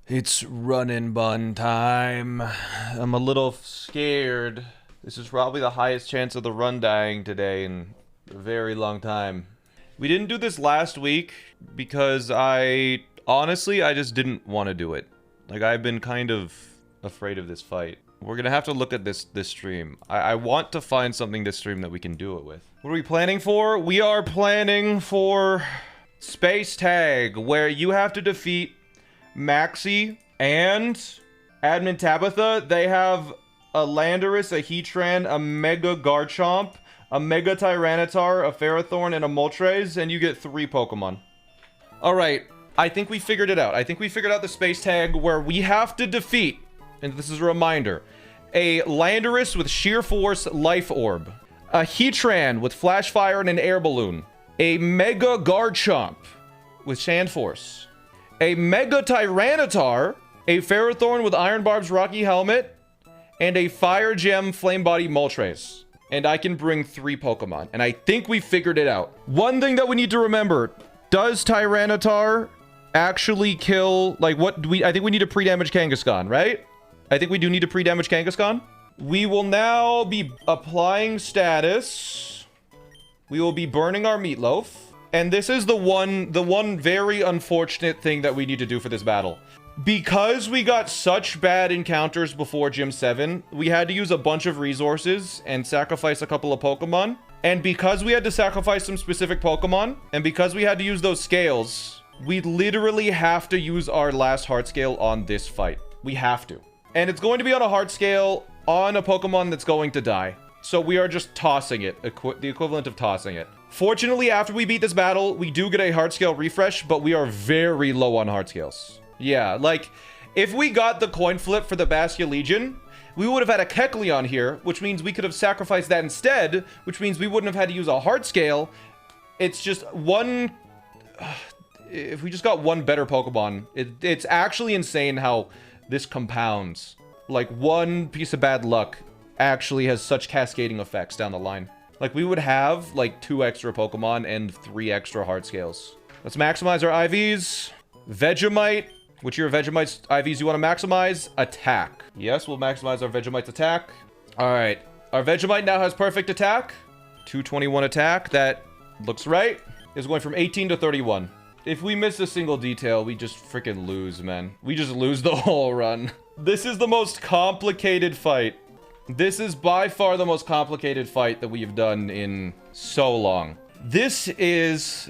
It's Run Bun time. I'm a little scared. This is probably the highest chance of the run dying today in a very long time. We didn't do this last week because honestly, I just didn't want to do it. Like, I've been kind of afraid of this fight. We're gonna have to look at this stream. I want to find something this stream that we can do it with. What are we planning for? We are planning for Space Tag, where you have to defeat Maxi and Admin Tabitha. They have a Landorus, a Heatran, a Mega Garchomp, a Mega Tyranitar, a Ferrothorn, and a Moltres, and you get 3 Pokemon. Alright, I think we figured it out. I think we figured out the Space Tag where we have to defeat, and this is a reminder, a Landorus with Sheer Force Life Orb, a Heatran with Flash Fire and an Air Balloon, a Mega Garchomp with Sand Force, a Mega Tyranitar, a Ferrothorn with Iron Barb's Rocky Helmet, and a Fire Gem Flame Body Moltres. And I can bring 3 Pokemon, and I think we figured it out. One thing that we need to remember, does Tyranitar actually kill, like, what do we, I think we need to pre-damage Kangaskhan, right? I think we do need to pre-damage Kangaskhan. We will now be applying status. We will be burning our Meatloaf. And this is the one very unfortunate thing that we need to do for this battle. Because we got such bad encounters before Gym 7, we had to use a bunch of resources and sacrifice a couple of Pokemon. And because we had to sacrifice some specific Pokemon, and because we had to use those scales, we literally have to use our last heart scale on this fight. We have to. And it's going to be on a heart scale on a Pokemon that's going to die. So we are just tossing it, the equivalent of tossing it. Fortunately, after we beat this battle, we do get a heart scale refresh, but we are very low on heart scales. Yeah, like, if we got the coin flip for the Bastia Legion, we would have had a Kecleon here, which means we could have sacrificed that instead, which means we wouldn't have had to use a heart scale. It's just one... if we just got one better Pokemon, it's actually insane how this compounds. Like, one piece of bad luck actually has such cascading effects down the line. Like, we would have, like, 2 extra Pokemon and 3 extra heart scales. Let's maximize our IVs. Vegemite. Which of your Vegemite's IVs you want to maximize? Attack. Yes, we'll maximize our Vegemite's attack. Alright. Our Vegemite now has perfect attack. 221 attack. That looks right. It's going from 18 to 31. If we miss a single detail, we just freaking lose, man. We just lose the whole run. This is the most complicated fight. This is by far the most complicated fight that we've done in so long. This is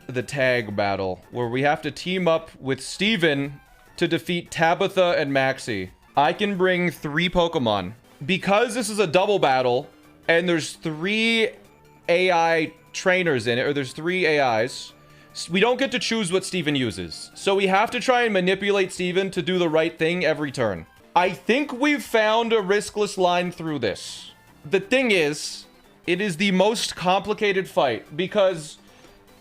the tag battle where we have to team up with Steven to defeat Tabitha and Maxi. I can bring 3 Pokemon. Because this is a double battle and there's 3 AI trainers in it, or there's 3 AIs, we don't get to choose what Steven uses. So we have to try and manipulate Steven to do the right thing every turn. I think we've found a riskless line through this. The thing is, it is the most complicated fight because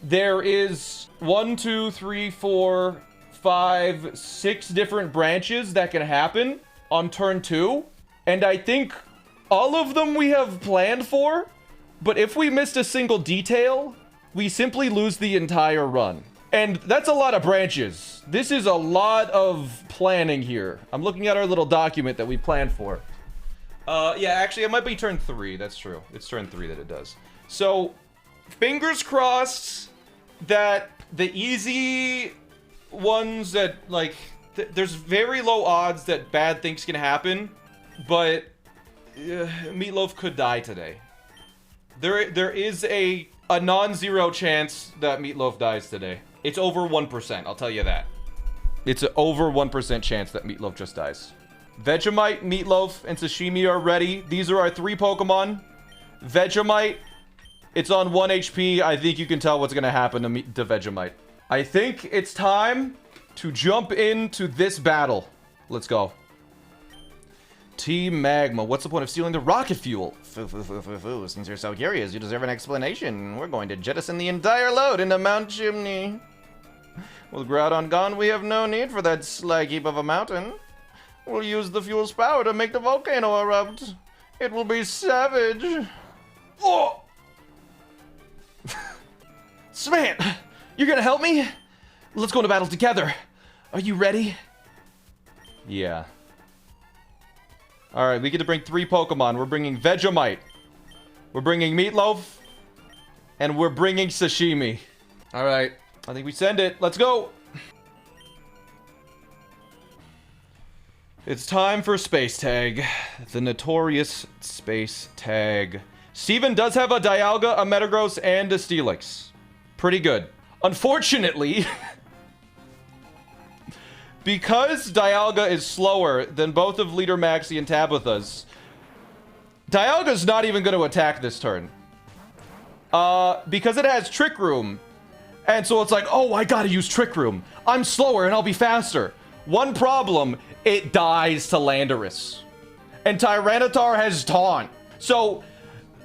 there is 1, 2, 3, 4, 5, 6 different branches that can happen on turn 2. And I think all of them we have planned for, but if we missed a single detail, we simply lose the entire run. And that's a lot of branches. This is a lot of planning here. I'm looking at our little document that we planned for. Yeah, actually, it might be turn 3. That's true. It's turn 3 that it does. So, fingers crossed that the easy ones that, like, there's very low odds that bad things can happen, but Meatloaf could die today. There is a non-zero chance that Meatloaf dies today. It's over 1%, I'll tell you that. It's an over 1% chance that Meatloaf just dies. Vegemite, Meatloaf, and Sashimi are ready. These are our 3 Pokemon. Vegemite, it's on 1 HP. I think you can tell what's going to happen to Vegemite. I think it's time to jump into this battle. Let's go. Team Magma, what's the point of stealing the rocket fuel? Since you're so curious, you deserve an explanation. We're going to jettison the entire load into Mount Chimney. With Groudon gone, we have no need for that slag heap of a mountain. We'll use the fuel's power to make the volcano erupt. It will be savage. Oh! SmallAnt, you're gonna help me? Let's go into battle together. Are you ready? Yeah. Alright, we get to bring 3 Pokemon. We're bringing Vegemite. We're bringing Meatloaf. And we're bringing Sashimi. Alright. I think we send it. Let's go! It's time for Space Tag. The notorious Space Tag. Steven does have a Dialga, a Metagross, and a Steelix. Pretty good. Unfortunately, because Dialga is slower than both of Leader Maxie and Tabitha's, Dialga's not even going to attack this turn. Because it has Trick Room. And so it's like, oh, I gotta use Trick Room. I'm slower and I'll be faster. One problem, it dies to Landorus. And Tyranitar has Taunt. So,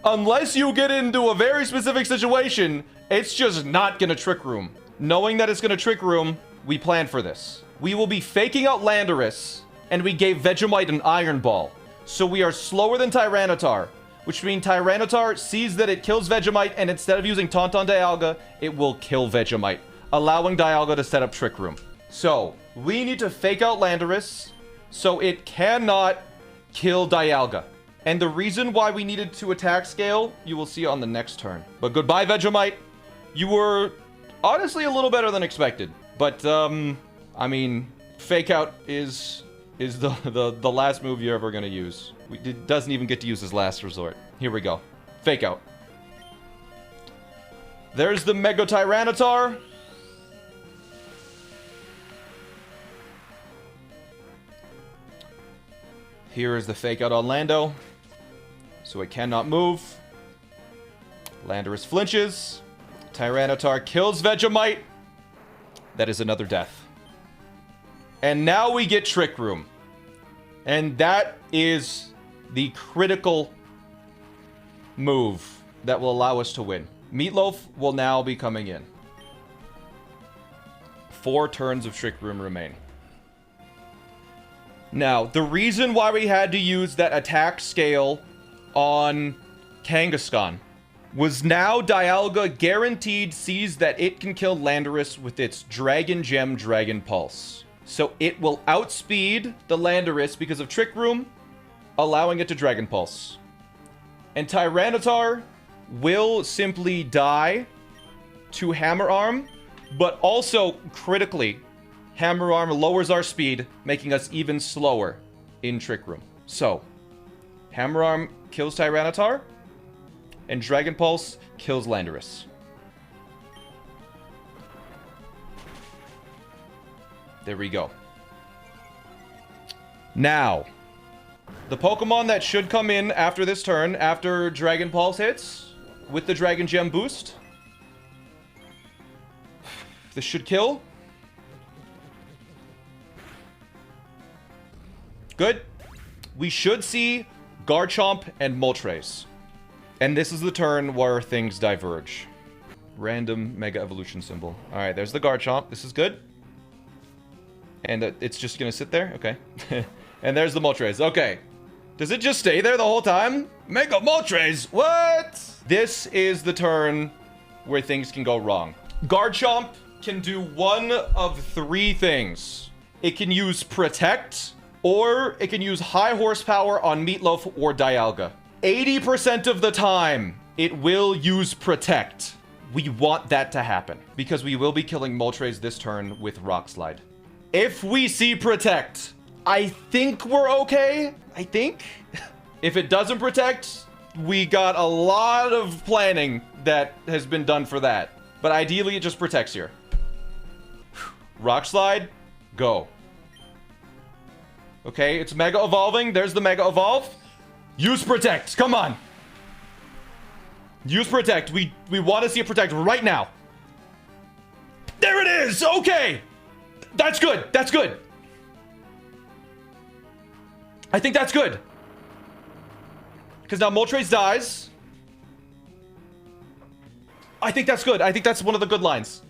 unless you get into a very specific situation, it's just not gonna Trick Room. Knowing that it's gonna Trick Room, we plan for this. We will be faking out Landorus, and we gave Vegemite an Iron Ball. So we are slower than Tyranitar, which means Tyranitar sees that it kills Vegemite, and instead of using Taunt on Dialga, it will kill Vegemite, allowing Dialga to set up Trick Room. So, we need to fake out Landorus, so it cannot kill Dialga. And the reason why we needed to attack scale, you will see on the next turn. But goodbye, Vegemite. You were honestly a little better than expected. But, I mean, fake out is the last move you're ever gonna use. It doesn't even get to use his last resort. Here we go. Fake out. There's the Mega Tyranitar. Here is the fake out on Lando. So it cannot move. Landorus flinches. Tyranitar kills Vegemite. That is another death. And now we get Trick Room. And that is the critical move that will allow us to win. Meatloaf will now be coming in. 4 turns of Trick Room remain. Now, the reason why we had to use that attack scale on Kangaskhan was now Dialga guaranteed sees that it can kill Landorus with its Dragon Gem Dragon Pulse. So it will outspeed the Landorus because of Trick Room, allowing it to Dragon Pulse. And Tyranitar will simply die to Hammer Arm, but also critically, Hammer Arm lowers our speed, making us even slower in Trick Room. So, Hammer Arm kills Tyranitar, and Dragon Pulse kills Landorus. There we go. Now, the Pokemon that should come in after this turn, after Dragon Pulse hits, with the Dragon Gem boost. This should kill. Good. We should see Garchomp and Moltres. And this is the turn where things diverge. Random Mega Evolution symbol. Alright, there's the Garchomp. This is good. And it's just gonna sit there? Okay. And there's the Moltres. Okay. Does it just stay there the whole time? Mega Moltres! What? This is the turn where things can go wrong. Garchomp can do one of 3 things. It can use Protect, or it can use High Horsepower on Meatloaf or Dialga. 80% of the time, it will use Protect. We want that to happen, because we will be killing Moltres this turn with Rock Slide. If we see Protect, I think we're okay. I think. If it doesn't Protect, we got a lot of planning that has been done for that. But ideally, it just protects here. Rock Slide, go. Okay, it's Mega Evolving. There's the Mega Evolve. Use Protect. Come on. Use Protect. We want to see it Protect right now. There it is. Okay. That's good. That's good. I think that's good. Because now Moltres dies. I think that's good. I think that's one of the good lines.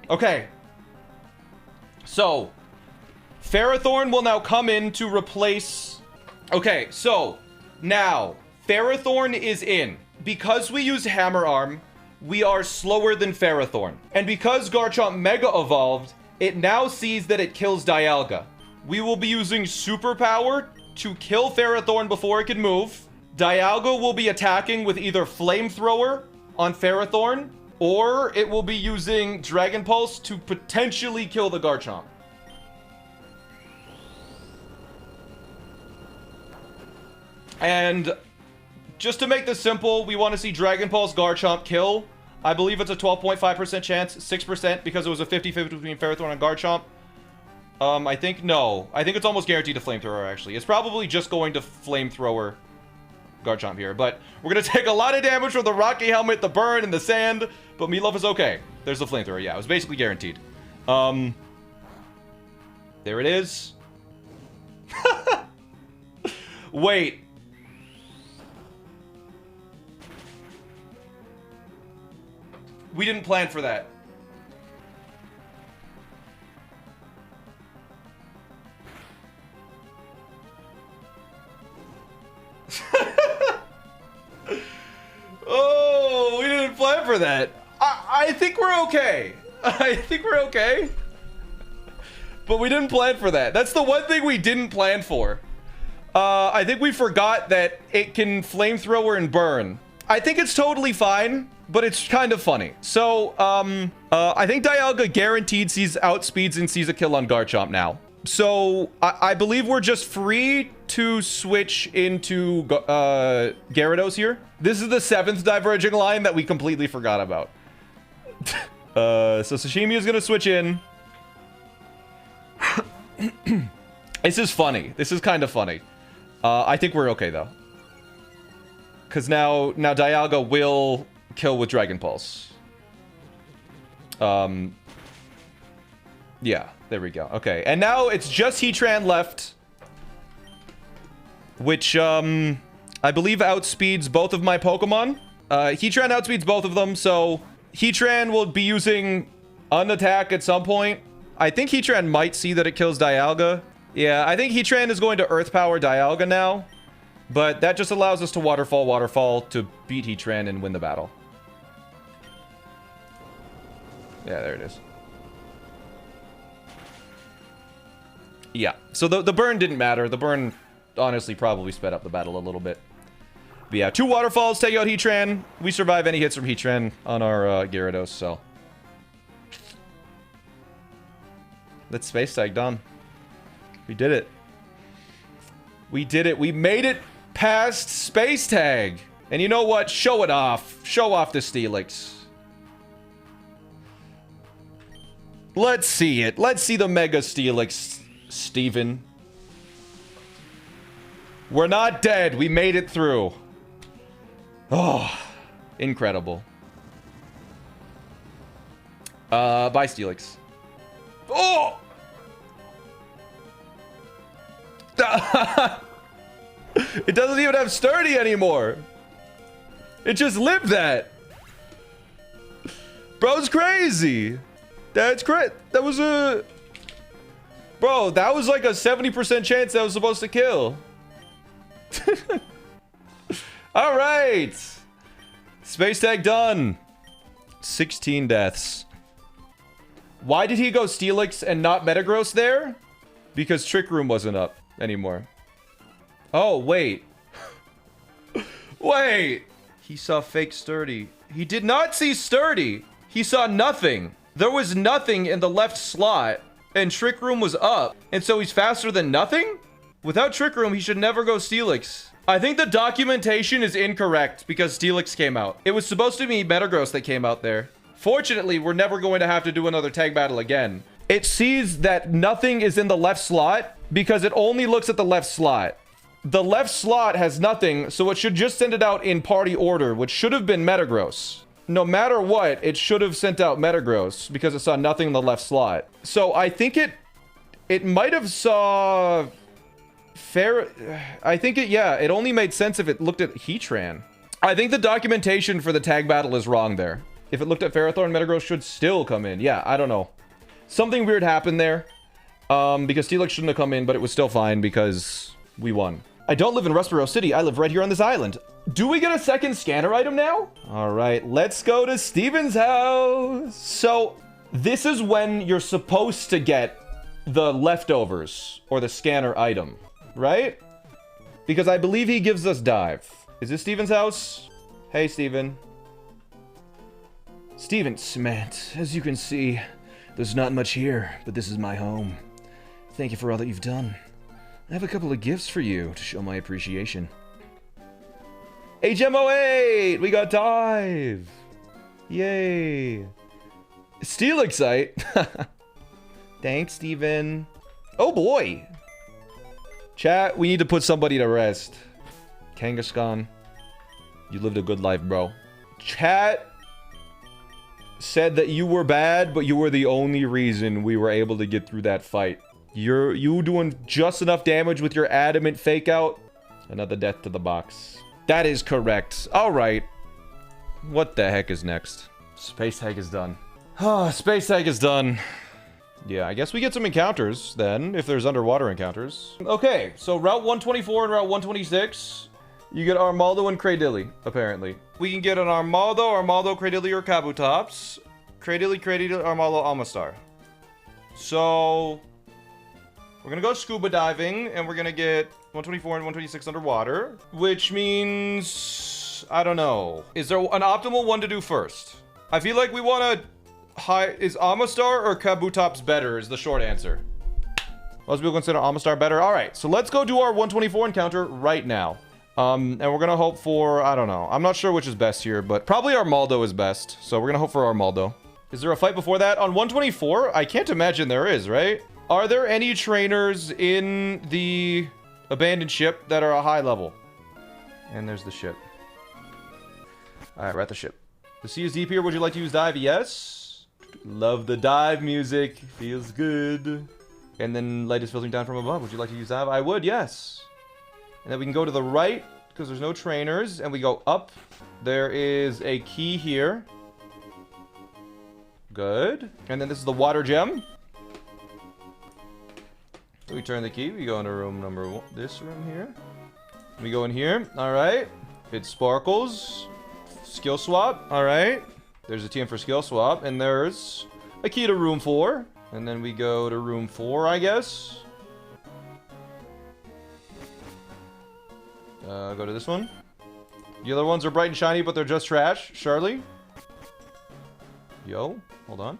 Okay. So, Ferrothorn will now come in to replace... Okay, so, now, Ferrothorn is in. Because we use Hammer Arm, we are slower than Ferrothorn. And because Garchomp Mega evolved, it now sees that it kills Dialga. We will be using Superpower to kill Ferrothorn before it can move. Dialga will be attacking with either Flamethrower on Ferrothorn, or it will be using Dragon Pulse to potentially kill the Garchomp. And just to make this simple, we want to see Dragon Pulse Garchomp kill. I believe it's a 12.5% chance, 6% because it was a 50-50 between Ferrothorn and Garchomp. I think, no. I think it's almost guaranteed to Flamethrower, actually. It's probably just going to Flamethrower Garchomp here. But we're going to take a lot of damage from the Rocky Helmet, the burn, and the sand. But Meatloaf is okay. There's the Flamethrower. Yeah, it was basically guaranteed. There it is. Wait. We didn't plan for that. Oh, we didn't plan for that. I think we're okay. I think we're okay. But we didn't plan for that. That's the one thing we didn't plan for. I think we forgot that it can Flamethrower and burn. I think it's totally fine, but it's kind of funny. So, I think Dialga guaranteed sees outspeeds and sees a kill on Garchomp now. So, I believe we're just free to switch into Gyarados here. This is the 7th diverging line that we completely forgot about. So Sashimi is going to switch in. This is funny. This is kind of funny. I think we're okay, though. Because now Dialga will kill with Dragon Pulse. Yeah, there we go. Okay, and now it's just Heatran left. Which, I believe outspeeds both of my Pokemon. Heatran outspeeds both of them, so Heatran will be using Unattack at some point. I think Heatran might see that it kills Dialga. Yeah, I think Heatran is going to Earth Power Dialga now. But that just allows us to Waterfall to beat Heatran and win the battle. Yeah, there it is. Yeah, so the burn didn't matter. The burn honestly probably sped up the battle a little bit. But yeah, 2 Waterfalls take out Heatran. We survive any hits from Heatran on our Gyarados, so. That's Space Tag done. We did it. We did it. We made it past Space Tag. And you know what? Show it off. Show off the Steelix. Let's see it. Let's see the Mega Steelix, Steven. We're not dead. We made it through. Oh, incredible. Bye, Steelix. Oh! It doesn't even have Sturdy anymore. It just lived that. Bro's crazy. That's great. That was a... Bro, that was like a 70% chance that was supposed to kill. All right. Space Tag done. 16 deaths. Why did he go Steelix and not Metagross there? Because Trick Room wasn't up anymore. Oh, wait. Wait. He saw fake Sturdy. He did not see Sturdy. He saw nothing. There was nothing in the left slot, and Trick Room was up. And so he's faster than nothing? Without Trick Room, he should never go Steelix. I think the documentation is incorrect because Steelix came out. It was supposed to be Metagross that came out there. Fortunately, we're never going to have to do another tag battle again. It sees that nothing is in the left slot because it only looks at the left slot. The left slot has nothing, so it should just send it out in party order, which should have been Metagross. No matter what, it should have sent out Metagross because it saw nothing in the left slot. So I think it might have saw... I think it only made sense if it looked at Heatran. I think the documentation for the tag battle is wrong there. If it looked at Ferrothorn, Metagross should still come in. Yeah, I don't know. Something weird happened there. Because Steelix shouldn't have come in, but it was still fine because we won. I don't live in Rustboro City. I live right here on this island. Do we get a second scanner item now? All right, let's go to Steven's house. So this is when you're supposed to get the leftovers or the scanner item, right? Because I believe he gives us dive. Is this Steven's house? Hey, Steven. Steven, SmallAnt, as you can see, there's not much here, but this is my home. Thank you for all that you've done. I have a couple of gifts for you to show my appreciation. HMO8! We got dive! Yay! Steel Excite! Thanks, Steven. Oh boy! Chat, we need to put somebody to rest. Kangaskhan, you lived a good life, bro. Chat said that you were bad, but you were the only reason we were able to get through that fight. You doing just enough damage with your adamant fake out. Another death to the box. That is correct. All right. What the heck is next? Space Hag is done. Ah, Space Hag is done. Yeah, I guess we get some encounters then, if there's underwater encounters. Okay, so Route 124 and Route 126, you get Armaldo and Cradilly, apparently. We can get an Armaldo, Cradilly, or Kabutops. Cradilly, Armaldo, Almastar. So we're gonna go scuba diving, and we're gonna get 124 and 126 underwater, which means, I don't know. Is there an optimal one to do first? I feel like we want to is Almastar or Kabutops better is the short answer. Most people consider Almastar better. All right, so let's go do our 124 encounter right now. And we're gonna hope for, I don't know. I'm not sure which is best here, but probably Armaldo is best. So we're gonna hope for Armaldo. Is there a fight before that? On 124? I can't imagine there is, right? Are there any trainers in the abandoned ship that are a high level? And there's the ship. All right, we're at the ship. The sea is deep here. Would you like to use dive? Yes. Love the dive music. Feels good. And then light is filtering down from above. Would you like to use dive? I would, yes. And then we can go to the right because there's no trainers. And we go up. There is a key here. Good. And then this is the water gem. So we turn the key. We go into room number one. This room here. We go in here. All right. It sparkles. Skill swap. All right. There's a TM for skill swap, and there's a key to room 4. And then we go to room 4, I guess. Go to this one. The other ones are bright and shiny, but they're just trash. Charlie. Yo, hold on.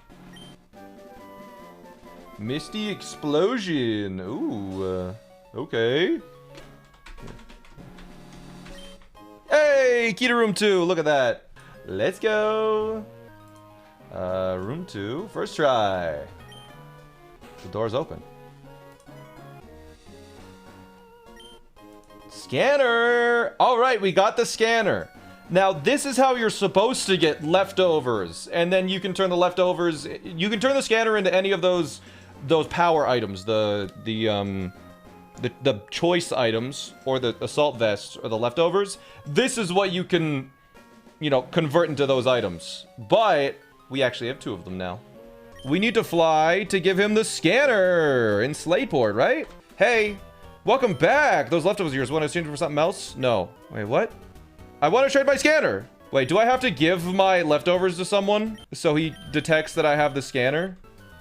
Misty Explosion. Ooh, okay. Hey, key to room 2. Look at that. Let's go. Room 2. First try. The door's open. Scanner. All right, we got the scanner. Now, this is how you're supposed to get leftovers. And then you can turn the leftovers... You can turn the scanner into any of those power items. The choice items, or the assault vests, or the leftovers. This is what you can, you know, convert into those items. But we actually have 2 of them now. We need to fly to give him the scanner in Slateport, right? Hey, welcome back. Those leftovers of yours, want to exchange them for something else? No. Wait, what? I want to trade my scanner. Wait, do I have to give my leftovers to someone so he detects that I have the scanner?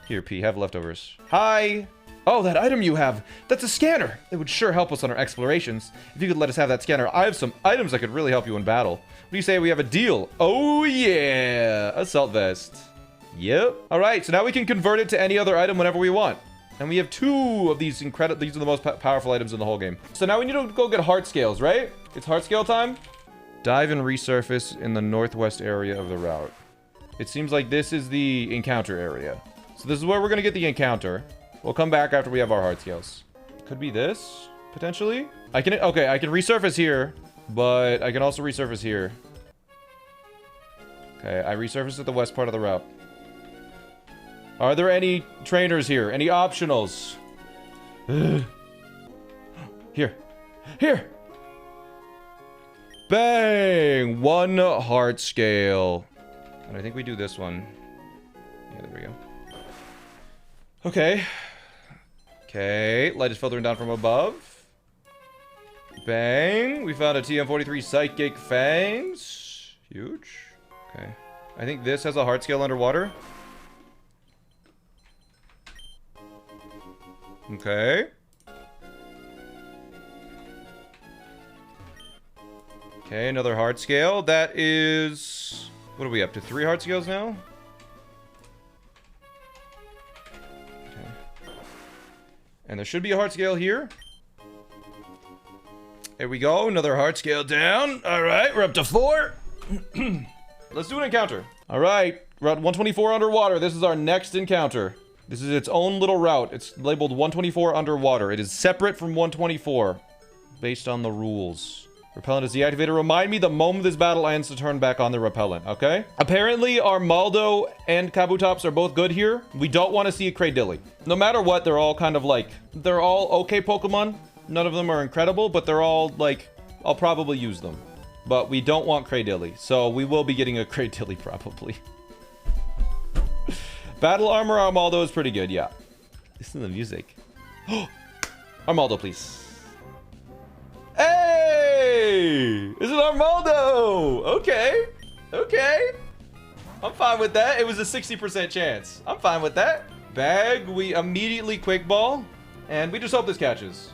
Here, P, have leftovers. Hi. Oh, that item you have. That's a scanner. It would sure help us on our explorations. If you could let us have that scanner, I have some items that could really help you in battle. What do you say we have a deal? Oh, yeah. Assault vest. Yep. All right, so now we can convert it to any other item whenever we want. And we have 2 of these incredible... These are the most powerful items in the whole game. So now we need to go get heart scales, right? It's heart scale time. Dive and resurface in the northwest area of the route. It seems like this is the encounter area. So this is where we're going to get the encounter. We'll come back after we have our heart scales. Could be this, potentially. I can resurface here, but I can also resurface here. Okay, I resurfaced at the west part of the route. Are there any trainers here? Any optionals? Here. Here! Bang! 1 heart scale. And I think we do this one. Yeah, there we go. Okay. Okay, light is filtering down from above. Bang. We found a TM43 Psychic Fangs. Huge. Okay. I think this has a heart scale underwater. Okay. Okay, another heart scale. That is... What are we up to? 3 heart scales now? Okay. And there should be a heart scale here. There we go. Another heart scale down. All right, we're up to 4. Let's do an encounter. All right, we're at 124 underwater. This is our next encounter. This is its own little route. It's labeled 124 underwater. It is separate from 124 based on the rules. Repellent is deactivated. Remind me the moment this battle ends to turn back on the repellent, okay? Apparently, Armaldo and Kabutops are both good here. We don't want to see a Cradilly. No matter what, they're all kind of like... They're all okay Pokemon. None of them are incredible, but they're all like... I'll probably use them. But we don't want Cradilly, so we will be getting a Cradilly probably. Battle Armor Armaldo is pretty good, yeah. Listen to the music. Armaldo, please. Hey! Is it Armaldo? Okay. Okay. I'm fine with that. It was a 60% chance. I'm fine with that. Bag, we immediately Quick Ball. And we just hope this catches.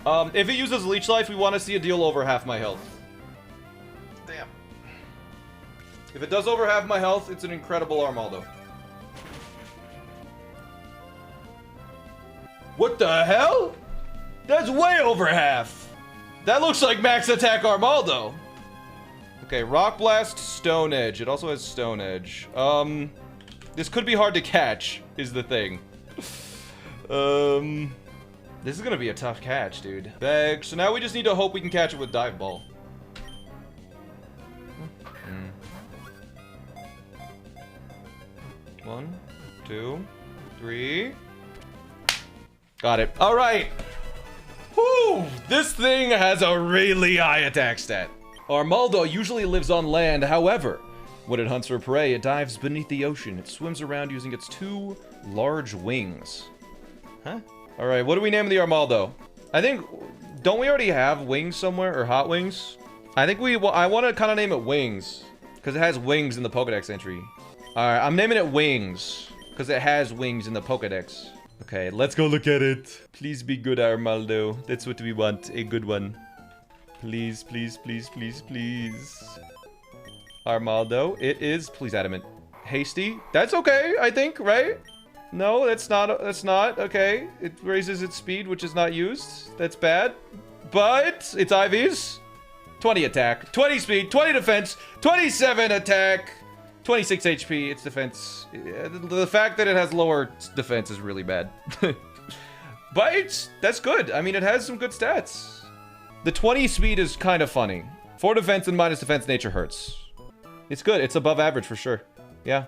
If it uses Leech Life, we want to see it deal over half my health. Damn. If it does over half my health, it's an incredible Armaldo. What the hell? That's way over half. That looks like max attack Armaldo. Okay, Rock Blast, Stone Edge. It also has Stone Edge. This could be hard to catch, is the thing. This is gonna be a tough catch, dude. Bag. So now we just need to hope we can catch it with Dive Ball. One, 2, 3. Got it. All right. Whew. This thing has a really high attack stat. Armaldo usually lives on land. However, when it hunts for prey, it dives beneath the ocean. It swims around using its 2 large wings. Huh? All right, what do we name the Armaldo? I think, don't we already have wings somewhere, or hot wings? I think I want to kind of name it Wings, because it has wings in the Pokedex entry. All right, I'm naming it Wings, because it has wings in the Pokedex. Okay, let's go look at it. Please be good, Armaldo. That's what we want, a good one. Please, please, please, please, please. Armaldo, it is, please adamant. Hasty, that's okay, I think, right? No, that's not, okay. It raises its speed, which is not used. That's bad. But, it's IVs. 20 attack, 20 speed, 20 defense, 27 attack, 26 HP, its defense. The fact that it has lower defense is really bad. But, that's good. I mean, it has some good stats. The 20 speed is kind of funny. 4 defense and minus defense nature hurts. It's good, it's above average for sure. Yeah.